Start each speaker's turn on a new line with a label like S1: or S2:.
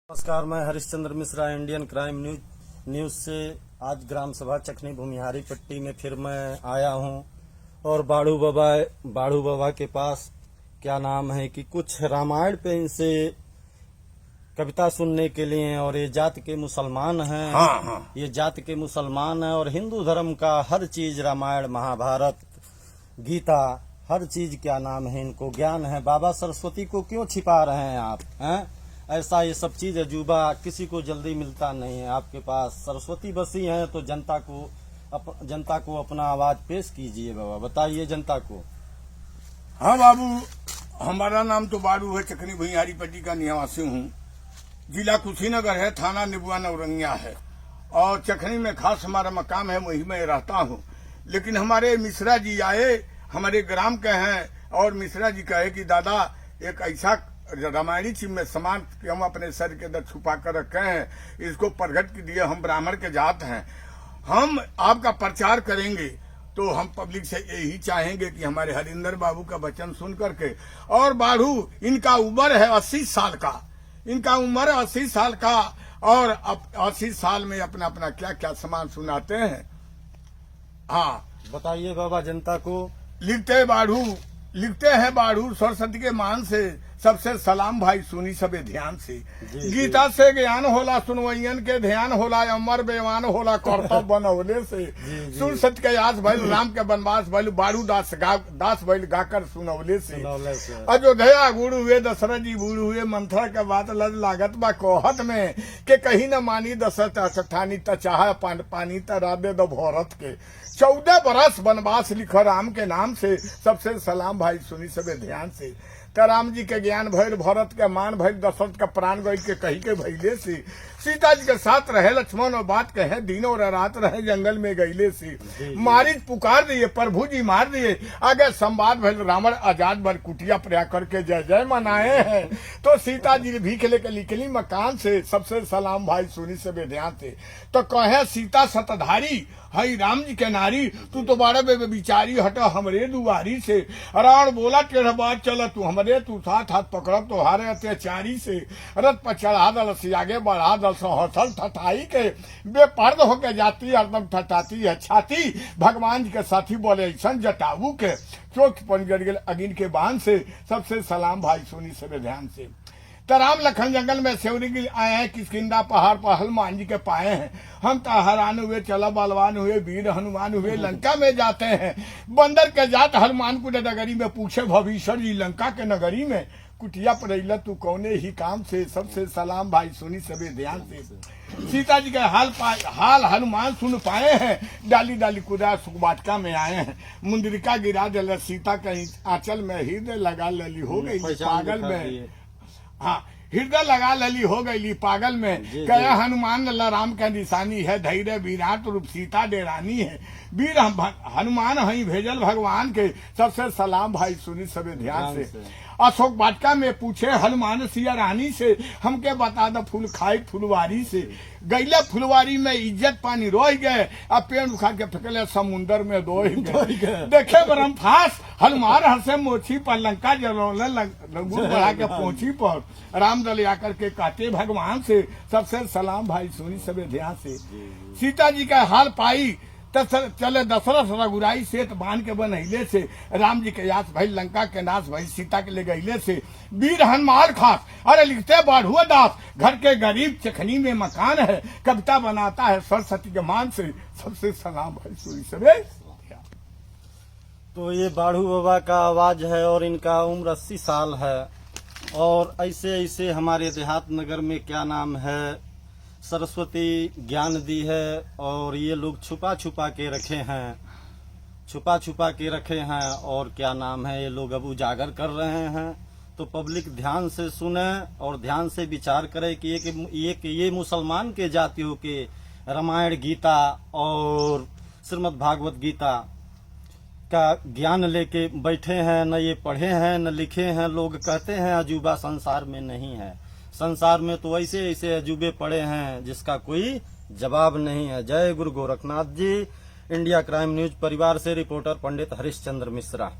S1: नमस्कार, मैं Harishchandra Mishra Indian crime news से आज ग्राम सभा चखनी भूमिहारी पट्टी में फिर मैं आया हूं और बाड़ू बाबा के पास क्या नाम है कि कुछ रामायण पे इनसे कविता सुनने के लिए। और ये जात के मुसलमान हैं।
S2: हाँ।
S1: ये जात के मुसलमान हैं और हिंदू धर्म का हर चीज, रामायण, महाभारत, गीता, हर चीज क्या नाम है इनको ज्ञान है। बाबा सरस्वती को क्यों छिपा रहे हैं आप? हैं ऐसा ये सब चीज अजूबा किसी को जल्दी मिलता नहीं है। आपके पास सरस्वती बसी हैं तो जनता को अपना आवाज पेश कीजिए। बाबा बताइए जनता को।
S2: हाँ बाबू, हमारा नाम तो बाड़ू है, चखनी भुइयारी पट्टी का निवासी हूँ। जिला कुशीनगर है, थाना निबुआ नौरंगिया है और चखनी में खास हमारा मकाम है, वहीं मैं रहता हूँ। लेकिन हमारे मिश्रा जी आए, हमारे ग्राम के हैं, और मिश्रा जी कहे कि दादा एक ऐसा रामायणी चीज में समान कि हम अपने सर के अंदर छुपा कर रखे हैं, इसको प्रगट दिए। हम ब्राह्मण के जात हैं, हम आपका प्रचार करेंगे तो हम पब्लिक से यही चाहेंगे कि हमारे हरिंदर बाबू का वचन सुन करके। और बाड़ू इनका उम्र है 80 साल का, इनका उम्र 80 साल का, और 80 साल में अपना अपना क्या क्या सामान सुनाते हैं। हाँ
S1: बताइए बाबा जनता को।
S2: लिखते हैं बाड़ू सरस्वती के मान से सबसे सलाम भाई सुनी सबे ध्यान से। गीता से ज्ञान होला, सुनवैयन के ध्यान होला, अमर बेवान होला कर्तव्य बनौले से। सुन सत्य के यास भइल, राम के वनवास भइल, बाड़ू दास भइल गाकर सुनौले से। अयोध्या गुड़ हुए, दशरथ जी बूढ़ हुए, मंथरा के बात लज लागत बा कोहत में, के कहीं न मानी दशरथ ठानी त चाह पानी त राबे दो भरत के। 14 बरस वनवास लिखो राम के नाम से, सबसे सलाम भाई सुनी सबे ध्यान से। राम जी के ज्ञान भइल, भरत के मान भइल, दशरथ का प्राण गई के कही के भइले से। सीता जी के साथ रहे लक्ष्मण और बात कहे, दिनों और रात रहे जंगल में गईले से। मारिच पुकार दिए, प्रभु जी मार दिए, आगे संवाद भइल, रावण आजाद भर कुटिया प्रयाग करके जय जय मनाए हैं। तो सीता जी भीख लेके निकली मकान से, सबसे सलाम भाई सुनी सबे ध्यान से। तो कहे सीता सतधारी हई राम जी के नारी, तू तो बारह बिचारी हटा हमरे दुआरी से। रावण बोला टेढ़ बात चल तू हमरे, तू साथ हाथ पकड़ब तो हारे अत्याचारी से। रथ पर चढ़ा दल से आगे बढ़ा दल से, हौसल ठठाई के बेपर्द होके जाती हरदम ठठाती है छाती। भगवान जी के साथी बोले ऐसा जटाऊ के, चोख पंजर गेल अगिन के बांध से। सबसे सलाम भाई सुनी सबे ध्यान से। राम लखन जंगल में सेवरी के आए हैं, किसकिंदा पहाड़ पर हनुमान जी के पाए हैं। हम तो हैरान हुए, चला बलवान हुए, वीर हनुमान हुए, लंका में जाते हैं। बंदर के जात हनुमान को नगरी में, पूछे भविष्य जी लंका के नगरी में, कुटिया पर अइला तू कौने ही काम से। सबसे सलाम भाई सुनी सबे ध्यान से। सीता जी के हाल हनुमान सुन पाए हैं, डाली डाली कुदा सुखवाटिका में आए हैं। मुंदरिका गिरा दिल, सीता के आंचल में हृदय लगा लली हो गई पागल में। हाँ, हृदय लगा लली हो गई पागल में। कया हनुमान लल्ला राम का निशानी है, धैर्य विराट रूप सीता डेरानी है। वीर हनुमान हई भेजल भगवान के, सबसे सलाम भाई सुनी सबे ध्यान से। अशोक वाटिका में पूछे हनुमान सिया रानी से, हमके बता दो फूल खाई फुलवारी से। गैले फुलवारी में इज्जत पानी रोह गए, अब पेड़ उखाड़ के फेंकले समुन्दर में दो गए। देखे बरम फास हनुमान हंसे मोछी पर, लंका जलौले लंगूर बढ़ा के पहुंची पर। रामदल आकर के कहते भगवान से, सबसे सलाम भाई सुनी सबे ध्यान से। सीता जी का हाल पाई चले दशरथ रघुराई से, बांध के बनहिले से। राम जी के यास भाई लंका के नाश भाई, सीता के ले गईले से। वीर हनुमान खास, अरे लिखते बाढ़ुआ दास, घर के गरीब चखनी में मकान है, कविता बनाता है सरस्वती के मान से। सबसे सलाम भाई सुनी सबे।
S1: तो ये बाड़ू बाबा का आवाज है और इनका उम्र 80 साल है। और ऐसे ऐसे हमारे देहात नगर में क्या नाम है, सरस्वती ज्ञान दी है और ये लोग छुपा छुपा के रखे हैं। और क्या नाम है, ये लोग अब उजागर कर रहे हैं। तो पब्लिक ध्यान से सुने और ध्यान से विचार करे कि ये मुसलमान के जातियों के रामायण, गीता और श्रीमद् भागवत गीता का ज्ञान लेके बैठे हैं, न ये पढ़े हैं न लिखे हैं। लोग कहते हैं अजूबा संसार में नहीं है। संसार में तो ऐसे ऐसे अजूबे पड़े हैं जिसका कोई जवाब नहीं है। जय गुरु Gorakhnath ji. India crime news परिवार से रिपोर्टर पंडित हरिश्चंद्र मिश्रा।